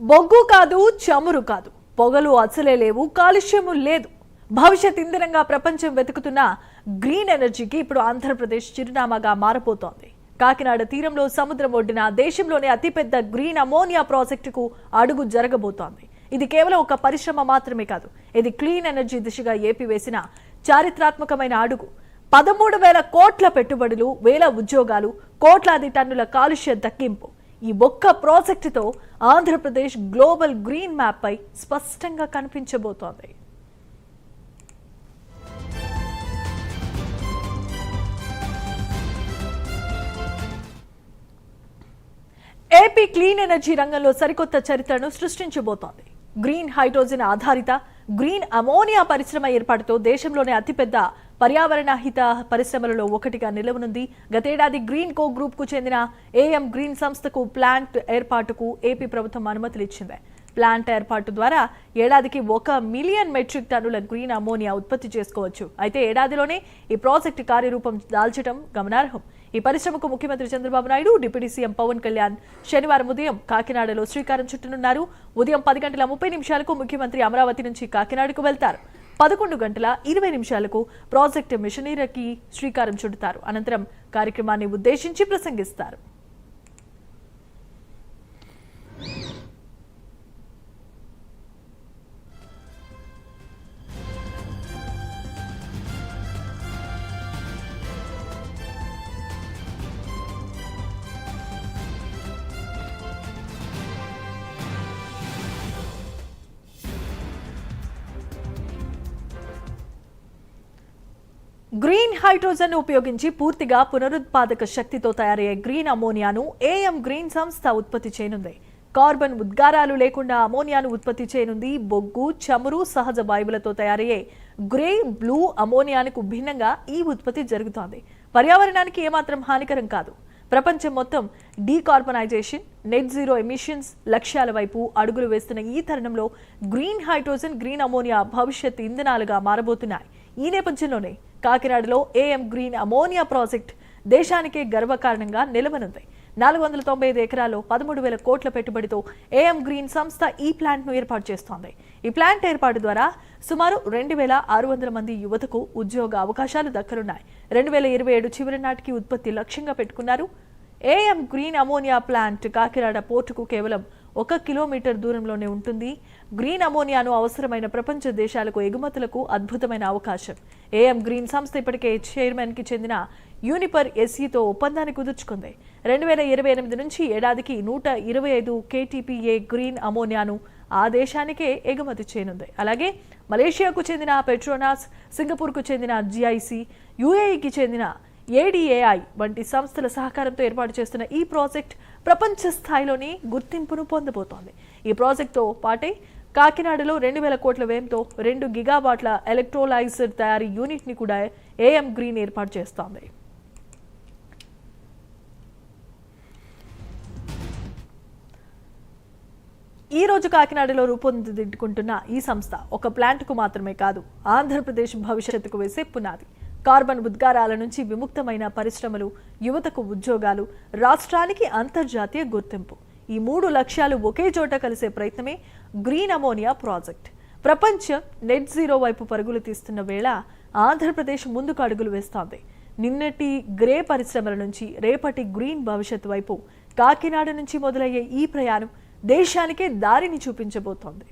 బొగ్గు కాదు, చమురు కాదు, పొగలు అసలే లేవు, కాలుష్యము లేదు. భవిష్యత్ ఇంధనంగా ప్రపంచం వెతుకుతున్న గ్రీన్ ఎనర్జీకి ఇప్పుడు ఆంధ్రప్రదేశ్ చిరునామాగా మారబోతోంది. కాకినాడ తీరంలో సముద్రం ఒడ్డున దేశంలోనే అతిపెద్ద గ్రీన్ అమోనియా ప్రాజెక్టుకు అడుగు జరగబోతోంది. ఇది కేవలం ఒక పరిశ్రమ మాత్రమే కాదు, ఇది క్లీన్ ఎనర్జీ దిశగా ఏపీ వేసిన చారిత్రాత్మకమైన అడుగు. 13,000 కోట్ల పెట్టుబడులు, వేల ఉద్యోగాలు, కోట్లాది టన్నుల కాలుష్య దక్కింపు. ఈ ఒక్క ప్రాజెక్టుతో ఆంధ్రప్రదేశ్ గ్లోబల్ గ్రీన్ మ్యాప్ పై స్పష్టంగా కనిపించబోతోంది. ఏపీ క్లీన్ ఎనర్జీ రంగంలో సరికొత్త చరిత్రను సృష్టించబోతోంది. గ్రీన్ హైడ్రోజన్ ఆధారిత గ్రీన్ అమోనియా పరిశ్రమ ఏర్పాటుతో దేశంలోనే అతిపెద్ద పర్యావరణ హిత పరిశ్రమలలో ఒకటిగా నిలవనుంది. గతేడాది గ్రీన్ కో గ్రూప్ కు చెందిన ఏఎం గ్రీన్ సంస్థకు ప్లాంట్ ఏర్పాటుకు ఏపీ ప్రభుత్వం అనుమతులు ఇచ్చింది. ప్లాంట్ ఏర్పాటు ద్వారా ఏడాదికి 1 మిలియన్ మెట్రిక్ టన్నుల గ్రీన్ అమోనియా ఉత్పత్తి చేసుకోవచ్చు. అయితే ఏడాదిలోనే ఈ ప్రాజెక్టు కార్యరూపం దాల్చడం గమనార్హం. ఈ పరిశ్రమకు ముఖ్యమంత్రి చంద్రబాబు నాయుడు, డిప్యూటీ సీఎం పవన్ కళ్యాణ్ శనివారం ఉదయం కాకినాడలో శ్రీకారం చుట్టనున్నారు. ఉదయం 10:30 ముఖ్యమంత్రి అమరావతి నుంచి కాకినాడకు వెళ్తారు. 11:20 ప్రాజెక్టు మిషనరీకి శ్రీకారం చుడతారు. అనంతరం కార్యక్రమాన్ని ఉద్దేశించి ప్రసంగిస్తారు. గ్రీన్ హైడ్రోజన్ ఉపయోగించి పూర్తిగా పునరుత్పాదక శక్తితో తయారయ్యే గ్రీన్ అమోనియాను ఏఎం గ్రీన్ సంస్థ ఉత్పత్తి చేయనుంది. కార్బన్ ఉద్గారాలు లేకుండా అమోనియాను ఉత్పత్తి చేయనుంది. బొగ్గు, చమురు, సహజ వాయువులతో తయారయ్యే గ్రే, బ్లూ అమోనియానికి భిన్నంగా ఈ ఉత్పత్తి జరుగుతోంది. పర్యావరణానికి ఏమాత్రం హానికరం కాదు. ప్రపంచం మొత్తం డీకార్బనైజేషన్, నెట్ జీరో ఎమిషన్స్ లక్ష్యాల వైపు అడుగులు వేస్తున్న ఈ తరుణంలో గ్రీన్ హైడ్రోజన్, గ్రీన్ అమోనియా భవిష్యత్ ఇంధనాలుగా మారబోతున్నాయి. ఈ నేపథ్యంలోనే కాకినాడలో ఏఎం గ్రీన్ అమోనియా ప్రాజెక్ట్ దేశానికే గర్వకారణంగా నిలవనుంది. 495 ఎకరాల్లో 13,000 కోట్ల పెట్టుబడితో ఏఎం గ్రీన్ సంస్థ ఈ ప్లాంట్ను ఏర్పాటు చేస్తోంది. ఈ ప్లాంట్ ఏర్పాటు ద్వారా సుమారు 2,600 మంది యువతకు ఉద్యోగ అవకాశాలు దక్కనున్నాయి. 2027 చివరి నాటికి ఉత్పత్తి లక్ష్యంగా పెట్టుకున్నారు. AM green ammonia plant Kakinada పోర్టుకు కేవలం 1 కిలోమీటర్ దూరంలోనే ఉంటుంది. గ్రీన్ అమోనియాను అవసరమైన ప్రపంచ దేశాలకు ఎగుమతులకు అద్భుతమైన అవకాశం. ఏఎం గ్రీన్ సంస్థ ఇప్పటికే చైర్మన్ కి చెందిన యూనిపర్ ఎస్ఈతో ఒప్పందాన్ని కుదుర్చుకుంది. 2028 నుంచి ఏడాదికి 125 KTPA గ్రీన్ అమోనియాను ఆ దేశానికే ఎగుమతి చేయనుంది. అలాగే మలేషియాకు చెందిన పెట్రోనాస్, సింగపూర్కు చెందిన GIC, UAEకి చెందిన ADAI వంటి సంస్థల సహకారంతో ఏర్పాటు చేస్తున్న ఈ ప్రాజెక్ట్ ప్రపంచ స్థాయిలోని గుర్తింపును పొందబోతోంది. ఈ ప్రాజెక్టుతో పాటే కాకినాడలో 2,000 కోట్ల వ్యయంతో 2 గిగావాట్ల ఎలక్ట్రోలైజర్ తయారీ యూనిట్ ని కూడా ఏఎం గ్రీన్ ఏర్పాటు చేస్తోంది. ఈ రోజు కాకినాడలో రూపొందించుకుంటున్న ఈ సంస్థ ఒక ప్లాంట్కు మాత్రమే కాదు, ఆంధ్రప్రదేశ్ భవిష్యత్తుకు వేసే పునాది. కార్బన్ ఉద్గారాల నుంచి విముక్తమైన పరిశ్రమలు, యువతకు ఉద్యోగాలు, రాష్ట్రానికి అంతర్జాతీయ గుర్తింపు. ఈ 3 లక్ష్యాలు ఒకే చోట కలిసే ప్రయత్నమే గ్రీన్ అమోనియా ప్రాజెక్ట్. ప్రపంచం నెట్ జీరో వైపు పరుగులు తీస్తున్న వేళ ఆంధ్రప్రదేశ్ ముందుకు అడుగులు వేస్తోంది. నిన్నటి గ్రే పరిశ్రమల నుంచి రేపటి గ్రీన్ భవిష్యత్తు వైపు కాకినాడ నుంచి మొదలయ్యే ఈ ప్రయాణం దేశానికే దారిని చూపించబోతోంది.